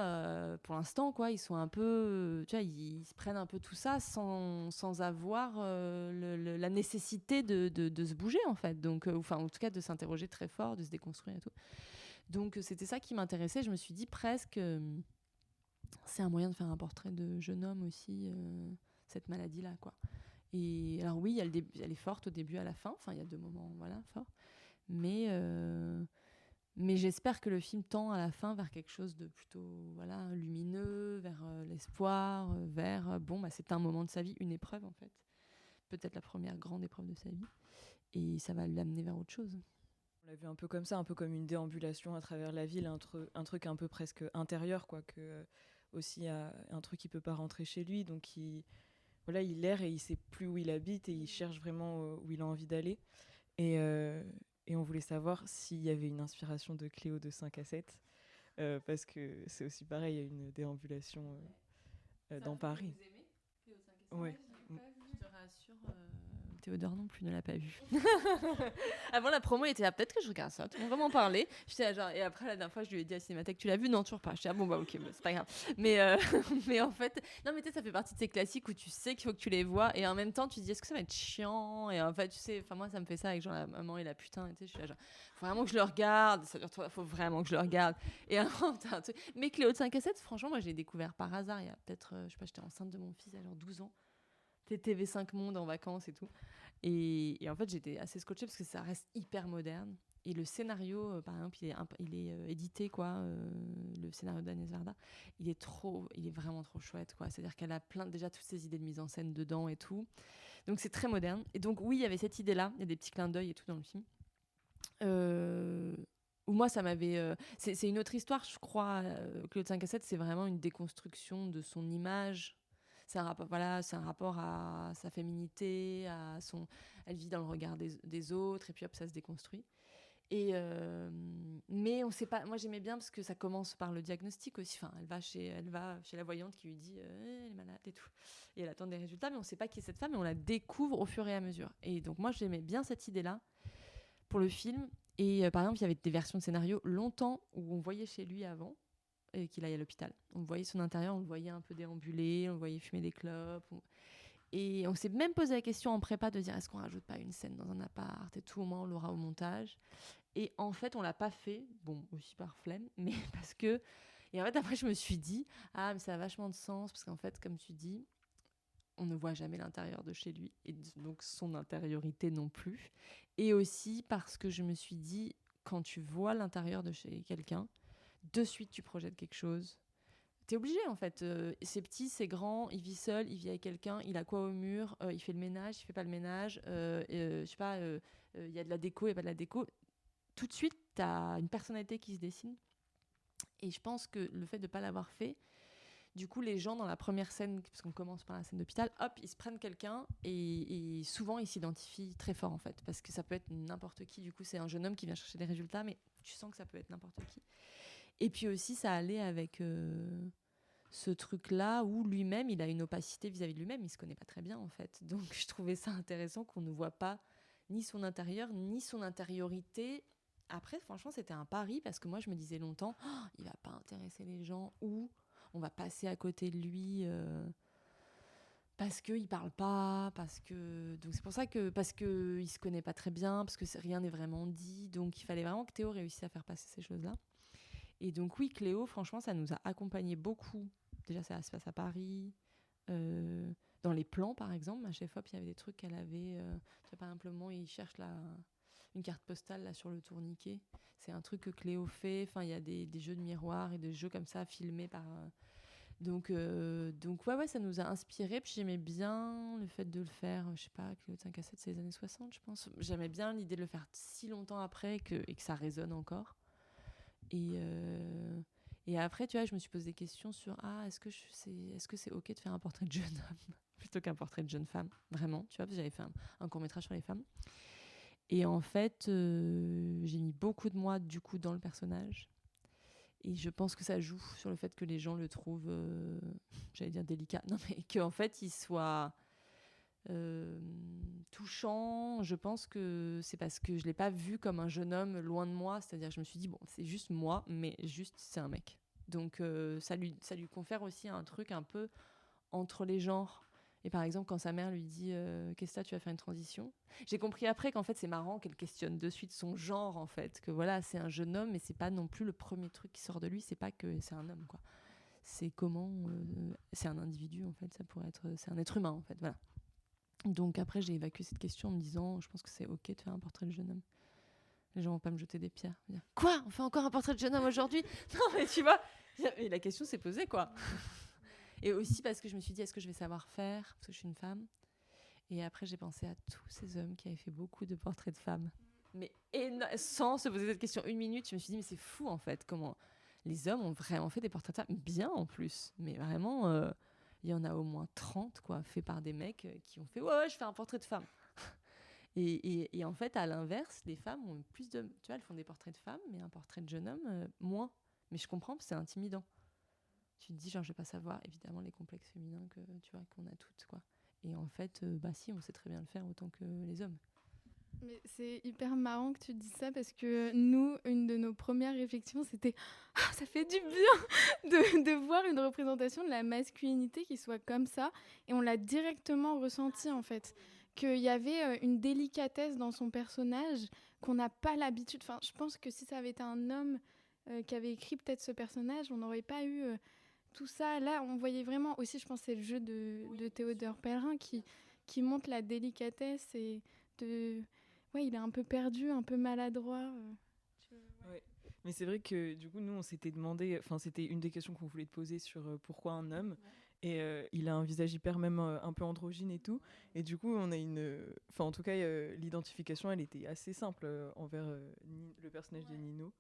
pour l'instant, quoi, ils sont un peu, tu vois, ils se prennent un peu tout ça sans avoir la nécessité de se bouger en fait. Donc, enfin, en tout cas, de s'interroger très fort, de se déconstruire et tout. Donc c'était ça qui m'intéressait. Je me suis dit presque, c'est un moyen de faire un portrait de jeune homme aussi, cette maladie-là, quoi. Et alors oui, elle est forte au début, à la fin. Enfin, il y a 2 moments, voilà, forts. Mais j'espère que le film tend à la fin vers quelque chose de plutôt, voilà, lumineux, vers l'espoir, vers c'est un moment de sa vie, une épreuve en fait, peut-être la première grande épreuve de sa vie, et ça va l'amener vers autre chose. On l'a vu un peu comme ça, un peu comme une déambulation à travers la ville, un truc un peu presque intérieur, quoi, que aussi un truc qui peut pas rentrer chez lui, donc il erre et il sait plus où il habite et il cherche vraiment où il a envie d'aller. Et on voulait savoir s'il y avait une inspiration de Cléo de 5 à 7, parce que c'est aussi pareil, il y a une déambulation dans Paris. Vous aimez Cléo de 5 à 7? Ouais. Je te rassure, Théodore non plus ne l'a pas vu. Avant la promo, il était là, peut-être que je regarde ça, tu m'as vraiment parlé. J'étais là, genre, et après la dernière fois, je lui ai dit à Cinémathèque, tu l'as vu? Non, toujours pas. J'étais là, ok, c'est pas grave. Mais en fait, non, mais tu sais, ça fait partie de ces classiques où tu sais qu'il faut que tu les vois et en même temps, tu te dis, est-ce que ça va être chiant? Et en fait, tu sais, moi, ça me fait ça avec genre la maman et la putain, et tu sais, je suis là, genre, faut vraiment que je le regarde, ça dure faut vraiment que je le regarde. Et avant, t'as un truc. Mais Cléo de 5 à 7, franchement, moi, je l'ai découvert par hasard il y a peut-être, je sais pas, j'étais enceinte de mon fils à genre 12 ans. TV5 Monde en vacances et tout. Et en fait, j'étais assez scotchée parce que ça reste hyper moderne. Et le scénario, par exemple, il est édité, quoi, le scénario d'Agnès Varda. Il est vraiment trop chouette, quoi. C'est-à-dire qu'elle a déjà toutes ces idées de mise en scène dedans et tout. Donc, c'est très moderne. Et donc, oui, il y avait cette idée-là. Il y a des petits clins d'œil et tout dans le film. Où moi, ça m'avait... c'est une autre histoire, je crois. Cléo de 5 à 7, c'est vraiment une déconstruction de son image. C'est un rapport à sa féminité, elle vit dans le regard des autres, et puis hop, ça se déconstruit. Mais on sait pas. Moi, j'aimais bien parce que ça commence par le diagnostic aussi. Enfin, elle va chez la voyante qui lui dit elle est malade et tout, et elle attend des résultats, mais on sait pas qui est cette femme, et on la découvre au fur et à mesure. Et donc moi, j'aimais bien cette idée-là pour le film. Et par exemple, il y avait des versions de scénario longtemps où on voyait chez lui avant. Et qu'il aille à l'hôpital. On voyait son intérieur, on le voyait un peu déambuler, on le voyait fumer des clopes. Et on s'est même posé la question en prépa de dire est-ce qu'on rajoute pas une scène dans un appart et tout, au moins on l'aura au montage. Et en fait, on l'a pas fait, bon, aussi par flemme, mais parce que... Et en fait, après, je me suis dit, mais ça a vachement de sens, parce qu'en fait, comme tu dis, on ne voit jamais l'intérieur de chez lui, et donc son intériorité non plus. Et aussi parce que je me suis dit, quand tu vois l'intérieur de chez quelqu'un, de suite tu projettes quelque chose. T'es obligé en fait. C'est petit, c'est grand, il vit seul, il vit avec quelqu'un, il a quoi au mur, il fait le ménage, il fait pas le ménage, je sais pas, il y a de la déco, il y a pas de la déco. tout de suite, tu as une personnalité qui se dessine. Et je pense que le fait de ne pas l'avoir fait, du coup, les gens dans la première scène, parce qu'on commence par la scène d'hôpital, hop, ils se prennent quelqu'un et souvent ils s'identifient très fort en fait, parce que ça peut être n'importe qui. Du coup, c'est un jeune homme qui vient chercher des résultats, mais tu sens que ça peut être n'importe qui. Et puis aussi, ça allait avec ce truc-là où lui-même, il a une opacité vis-à-vis de lui-même. Il se connaît pas très bien en fait. Donc, je trouvais ça intéressant qu'on ne voit pas ni son intérieur ni son intériorité. Après, franchement, c'était un pari parce que moi, je me disais longtemps, oh, il va pas intéresser les gens ou on va passer à côté de lui parce qu'il parle pas, donc c'est pour ça que parce que il se connaît pas très bien, parce que rien n'est vraiment dit, donc il fallait vraiment que Théo réussisse à faire passer ces choses-là. Et donc oui, Cléo, franchement, ça nous a accompagnés beaucoup. Déjà, ça se passe à Paris. Dans les plans, par exemple, ma chef-op, il y avait des trucs qu'elle avait. Tu vois, par exemple, il cherche une carte postale là, sur le tourniquet. C'est un truc que Cléo fait. Enfin, il y a des jeux de miroirs et des jeux comme ça filmés par... Donc ouais, ça nous a inspirés. Puis j'aimais bien le fait de le faire, je sais pas, Cléo de 5 à 7, c'est les années 60, je pense. J'aimais bien l'idée de le faire si longtemps après et que ça résonne encore. Et après, tu vois, je me suis posé des questions sur est-ce que c'est OK de faire un portrait de jeune homme plutôt qu'un portrait de jeune femme, vraiment, tu vois, parce que j'avais fait un court-métrage sur les femmes. Et en fait, j'ai mis beaucoup de moi, du coup, dans le personnage. Et je pense que ça joue sur le fait que les gens le trouvent, j'allais dire délicat, non, mais qu'en fait, il soit touchant. Je pense que c'est parce que je ne l'ai pas vu comme un jeune homme loin de moi. C'est-à-dire, je me suis dit, bon, c'est juste moi, mais juste, c'est un mec. Donc, ça lui confère aussi un truc un peu entre les genres. Et par exemple, quand sa mère lui dit qu'est-ce que tu vas faire une transition, j'ai compris après qu'en fait c'est marrant qu'elle questionne de suite son genre, en fait, que voilà, c'est un jeune homme, mais c'est pas non plus le premier truc qui sort de lui, c'est pas que c'est un homme, quoi. C'est comment c'est un individu, en fait, ça pourrait être, c'est un être humain, en fait, voilà. Donc après j'ai évacué cette question en me disant je pense que c'est OK de faire un portrait de jeune homme. Les gens vont pas me jeter des pierres. Dire, quoi, on fait encore un portrait de jeune homme aujourd'hui? Non, mais tu vois, et la question s'est posée, quoi. Et aussi parce que je me suis dit, est-ce que je vais savoir faire? Parce que je suis une femme. Et après, j'ai pensé à tous ces hommes qui avaient fait beaucoup de portraits de femmes. Mais sans se poser cette question une minute, je me suis dit, mais c'est fou, en fait, comment les hommes ont vraiment fait des portraits de femmes. Bien, en plus. Mais vraiment, il y en a au moins 30, quoi, faits par des mecs qui ont fait, ouais, je fais un portrait de femme. Et en fait, à l'inverse, les femmes ont plus de... Tu vois, elles font des portraits de femmes, mais un portrait de jeune homme, moins. Mais je comprends, c'est intimidant. Tu te dis, genre, je vais pas savoir, évidemment, les complexes féminins qu'on a toutes, quoi. Et en fait, si, on sait très bien le faire autant que les hommes. Mais c'est hyper marrant que tu dises ça parce que nous, une de nos premières réflexions, c'était ça fait du bien de voir une représentation de la masculinité qui soit comme ça. Et on l'a directement ressenti, en fait. Qu'il y avait une délicatesse dans son personnage qu'on n'a pas l'habitude. Enfin, je pense que si ça avait été un homme qui avait écrit peut-être ce personnage, on n'aurait pas eu... tout ça, là, on voyait vraiment aussi, je pense, c'est le jeu de Théodore Pellerin qui montre la délicatesse et de... Ouais, il est un peu perdu, un peu maladroit. Ouais. Mais c'est vrai que du coup, nous, on s'était demandé, enfin, c'était une des questions qu'on voulait te poser sur pourquoi un homme. Et il a un visage hyper même un peu androgyne et tout. Et du coup, on a enfin, en tout cas, l'identification, elle était assez simple envers le personnage de Nino.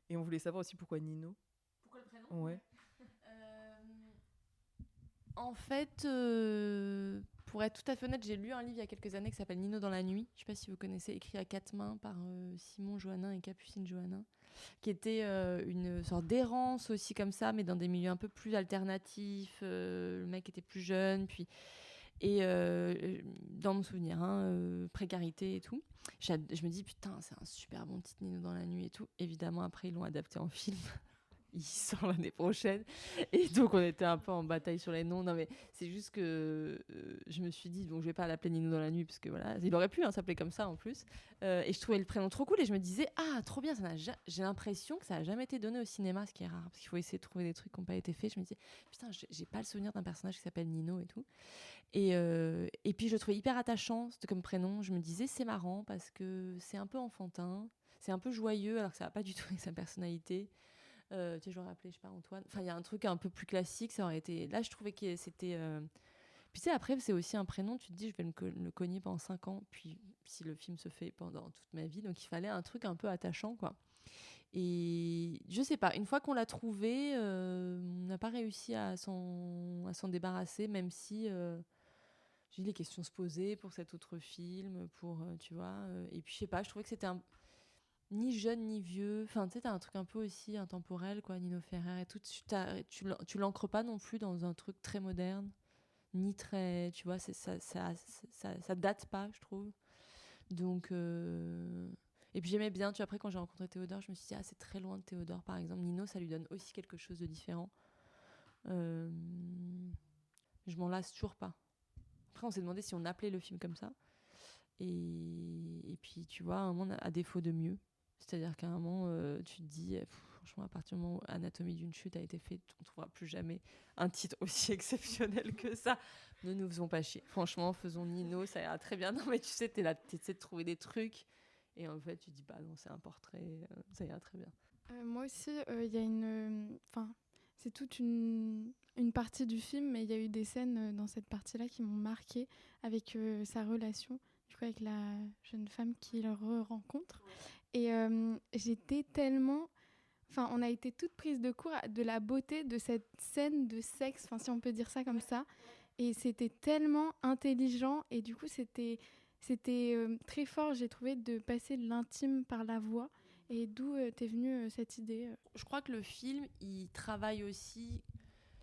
Et on voulait savoir aussi pourquoi Nino. Pourquoi le prénom? Ouais. En fait, pour être tout à fait honnête, j'ai lu un livre il y a quelques années qui s'appelle Nino dans la nuit. Je ne sais pas si vous connaissez, écrit à 4 mains par Simon Johannin et Capucine Johannin, qui était une sorte d'errance aussi comme ça, mais dans des milieux un peu plus alternatifs. Le mec était plus jeune, et dans mon souvenir, précarité et tout. Je me dis, putain, c'est un super bon titre, Nino dans la nuit et tout. Évidemment, après, ils l'ont adapté en film. Il sort l'année prochaine. Et donc, on était un peu en bataille sur les noms. Non, mais c'est juste que je me suis dit, donc je vais pas l'appeler Nino dans la nuit, parce que voilà, il aurait pu s'appeler comme ça en plus. Et je trouvais le prénom trop cool. Et je me disais, trop bien, j'ai l'impression que ça n'a jamais été donné au cinéma, ce qui est rare, parce qu'il faut essayer de trouver des trucs qui n'ont pas été faits. Je me disais, putain, j'ai pas le souvenir d'un personnage qui s'appelle Nino et tout. Et puis, je le trouvais hyper attachant comme prénom. Je me disais, c'est marrant, parce que c'est un peu enfantin, c'est un peu joyeux, alors que ça va pas du tout avec sa personnalité. Tu sais, j'aurais appelé, je sais pas, Antoine. Enfin, il y a un truc un peu plus classique, ça aurait été... Là, je trouvais que c'était Puis tu sais, après, c'est aussi un prénom, tu te dis, je vais le cogner pendant 5 ans, puis si le film se fait pendant toute ma vie, donc il fallait un truc un peu attachant, quoi. Et je sais pas, une fois qu'on l'a trouvé, on n'a pas réussi à s'en débarrasser, même si j'ai eu les questions se poser pour cet autre film, pour, tu vois. Et puis je sais pas, je trouvais que c'était ni jeune ni vieux. Enfin, tu sais, t'as un truc un peu aussi intemporel, quoi, Nino Ferrer et tout. Tu l'ancres pas non plus dans un truc très moderne, ni très, tu vois, ça date pas, je trouve. Donc, et puis j'aimais bien, tu vois, après quand j'ai rencontré Théodore, je me suis dit, c'est très loin de Théodore, par exemple. Nino, ça lui donne aussi quelque chose de différent. Je m'en lasse toujours pas. Après, on s'est demandé si on appelait le film comme ça. Et puis, tu vois, à un moment, à défaut de mieux. C'est-à-dire qu'à un moment, tu te dis, franchement, à partir du moment où Anatomie d'une chute a été fait, on ne trouvera plus jamais un titre aussi exceptionnel que ça. Ne nous faisons pas chier. Franchement, faisons Nino, ça ira très bien. Non, mais tu sais, t'es là, t'essaies de trouver des trucs. Et en fait, tu te dis, bah non, c'est un portrait, ça ira très bien. Moi aussi, il y a Enfin, c'est toute une partie du film, mais il y a eu des scènes dans cette partie-là qui m'ont marquée avec sa relation, du coup, avec la jeune femme qu'il rencontre. Et j'étais tellement... Enfin, on a été toutes prises de court de la beauté de cette scène de sexe, enfin, si on peut dire ça comme ça. Et c'était tellement intelligent. Et du coup, c'était très fort, j'ai trouvé, de passer de l'intime par la voix. Et d'où t'es venue cette idée Je crois que le film, il travaille aussi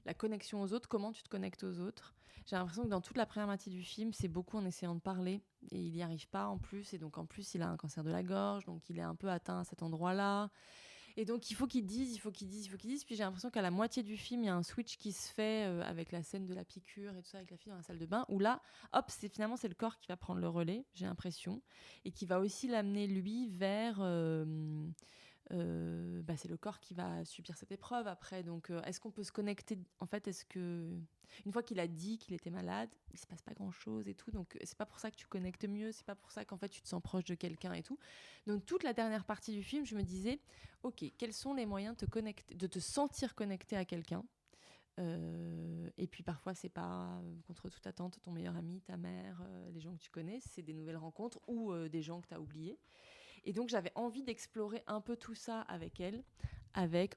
la connexion aux autres, comment tu te connectes aux autres. J'ai l'impression que dans toute la première moitié du film, c'est beaucoup en essayant de parler, et il n'y arrive pas en plus, et donc en plus, il a un cancer de la gorge, donc il est un peu atteint à cet endroit-là. Et donc, il faut qu'il dise. Puis j'ai l'impression qu'à la moitié du film, il y a un switch qui se fait avec la scène de la piqûre et tout ça, avec la fille dans la salle de bain, où là, hop, c'est le corps qui va prendre le relais, j'ai l'impression, et qui va aussi l'amener, lui, vers... c'est le corps qui va subir cette épreuve après. Donc, est-ce qu'on peut se connecter ? En fait, est-ce que... Une fois qu'il a dit qu'il était malade, il se passe pas grand-chose et tout. Donc, c'est pas pour ça que tu connectes mieux. C'est pas pour ça qu'en fait, tu te sens proche de quelqu'un et tout. Donc, toute la dernière partie du film, je me disais, OK, quels sont les moyens de te sentir connecté à quelqu'un ? Et puis parfois c'est pas contre toute attente ton meilleur ami, ta mère, les gens que tu connais, c'est des nouvelles rencontres ou des gens que tu as oubliés. Et donc j'avais envie d'explorer un peu tout ça avec elle,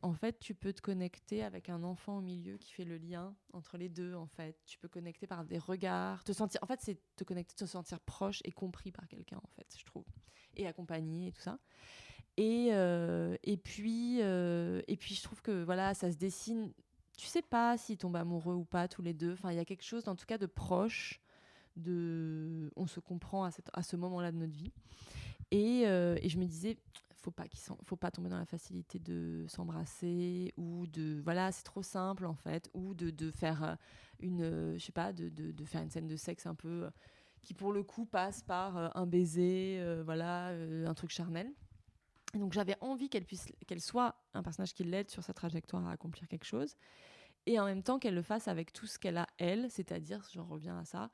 en fait tu peux te connecter avec un enfant au milieu qui fait le lien entre les deux, en fait tu peux connecter par des regards, te sentir, en fait c'est te connecter, te sentir proche et compris par quelqu'un, en fait, je trouve, et accompagné et tout ça. Et puis je trouve que voilà, ça se dessine. Tu sais pas s'ils tombent amoureux ou pas tous les deux. Enfin, il y a quelque chose, en tout cas, de proche. On se comprend à ce moment-là de notre vie. Et je me disais, faut pas tomber dans la facilité de s'embrasser ou de, voilà, c'est trop simple en fait, ou de faire je sais pas, de faire une scène de sexe un peu qui pour le coup passe par un baiser, voilà, un truc charnel. Et donc j'avais envie qu'elle soit un personnage qui l'aide sur sa trajectoire à accomplir quelque chose, et en même temps qu'elle le fasse avec tout ce qu'elle a elle, c'est-à-dire, j'en reviens à ça,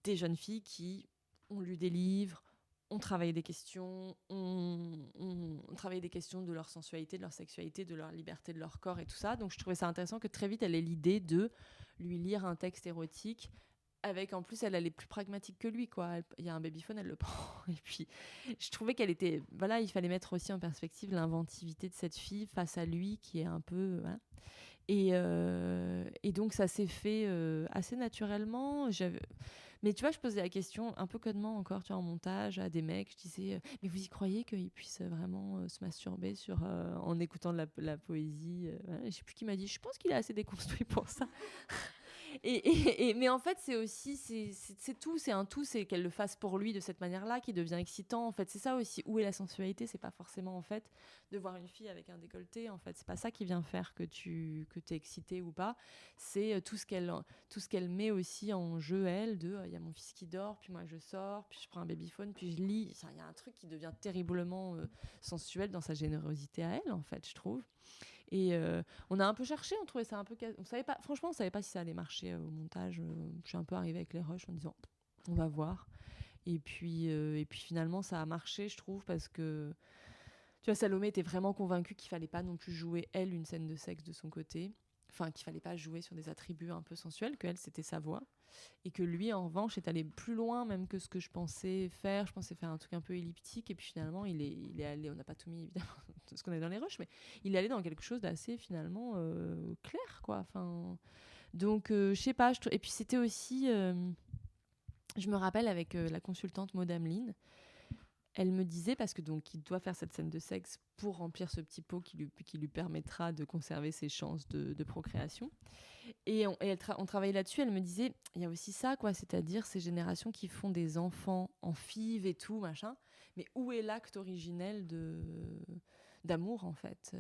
des jeunes filles qui ont lu des livres, ont travaillé des questions, ont travaillé des questions de leur sensualité, de leur sexualité, de leur liberté, de leur corps et tout ça. Donc je trouvais ça intéressant que très vite elle ait l'idée de lui lire un texte érotique. Avec, en plus, elle est plus pragmatique que lui, quoi. Il y a un babyphone, elle le prend. Et puis, je trouvais qu'elle était... Voilà, il fallait mettre aussi en perspective l'inventivité de cette fille face à lui, qui est un peu... Voilà. Et donc, ça s'est fait assez naturellement. Mais tu vois, je posais la question, un peu connement encore, tu vois, en montage, à des mecs. Je disais, mais vous y croyez qu'ils puissent vraiment se masturber en écoutant de la poésie voilà. Je sais plus qui m'a dit, je pense qu'il est assez déconstruit pour ça. Mais en fait, c'est aussi, c'est tout, c'est un tout, c'est qu'elle le fasse pour lui de cette manière-là qui devient excitant. En fait, c'est ça aussi. Où est la sensualité ? C'est pas forcément en fait de voir une fille avec un décolleté. En fait, c'est pas ça qui vient faire que t'es excité ou pas. C'est tout ce qu'elle met aussi en jeu, elle. Il y a mon fils qui dort, puis moi je sors, puis je prends un babyphone, puis je lis. Il y a un truc qui devient terriblement sensuel dans sa générosité à elle, en fait, je trouve. Et on a un peu cherché, on trouvait ça un peu... On savait pas si ça allait marcher au montage. Je suis un peu arrivée avec les rushs en disant, on va voir. Et puis finalement, ça a marché, je trouve, parce que... Tu vois, Salomé était vraiment convaincue qu'il fallait pas non plus jouer, elle, une scène de sexe de son côté. enfin qu'il fallait pas jouer sur des attributs un peu sensuels, que elle c'était sa voix, et que lui en revanche est allé plus loin même que ce que je pensais faire. Je pensais faire un truc un peu elliptique, et puis finalement il est allé, on n'a pas tout mis évidemment parce qu'on est dans les rushs, mais il est allé dans quelque chose d'assez finalement clair, quoi. Enfin, donc je sais pas. Et puis c'était aussi, je me rappelle avec la consultante Maud Ameline. Elle me disait, parce que donc il doit faire cette scène de sexe pour remplir ce petit pot qui lui permettra de conserver ses chances de procréation. Et on travaillait là-dessus. Elle me disait, il y a aussi ça, quoi, c'est-à-dire ces générations qui font des enfants en FIV et tout, machin. Mais où est l'acte originel d'amour, en fait?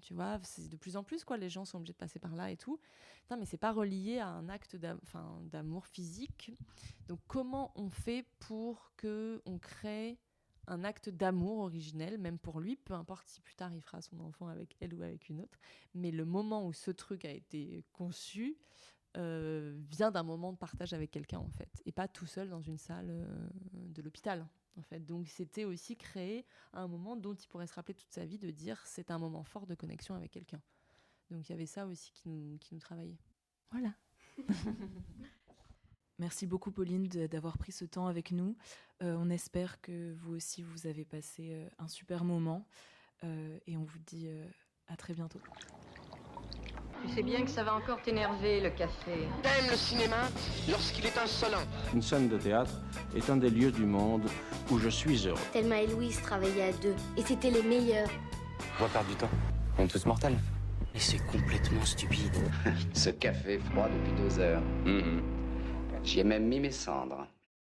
Tu vois, c'est de plus en plus, quoi, les gens sont obligés de passer par là et tout. Non, mais c'est pas relié à un acte d'amour physique. Donc comment on fait pour qu'on crée un acte d'amour originel, même pour lui, peu importe si plus tard il fera son enfant avec elle ou avec une autre, mais le moment où ce truc a été conçu vient d'un moment de partage avec quelqu'un, en fait, et pas tout seul dans une salle de l'hôpital, en fait. Donc c'était aussi créer un moment dont il pourrait se rappeler toute sa vie, de dire c'est un moment fort de connexion avec quelqu'un. Donc il y avait ça aussi qui nous travaillait. Voilà. Merci beaucoup Pauline d'avoir pris ce temps avec nous. On espère que vous aussi vous avez passé un super moment et on vous dit à très bientôt. Tu sais bien que ça va encore t'énerver, le café. T'aimes le cinéma lorsqu'il est insolent. Une scène de théâtre est un des lieux du monde où je suis heureux. Thelma et Louise travaillaient à deux et c'était les meilleurs. On va perdre du temps. On est tous mortels. Et c'est complètement stupide. Ce café froid depuis 2 heures. Mmh. J'y ai même mis mes cendres.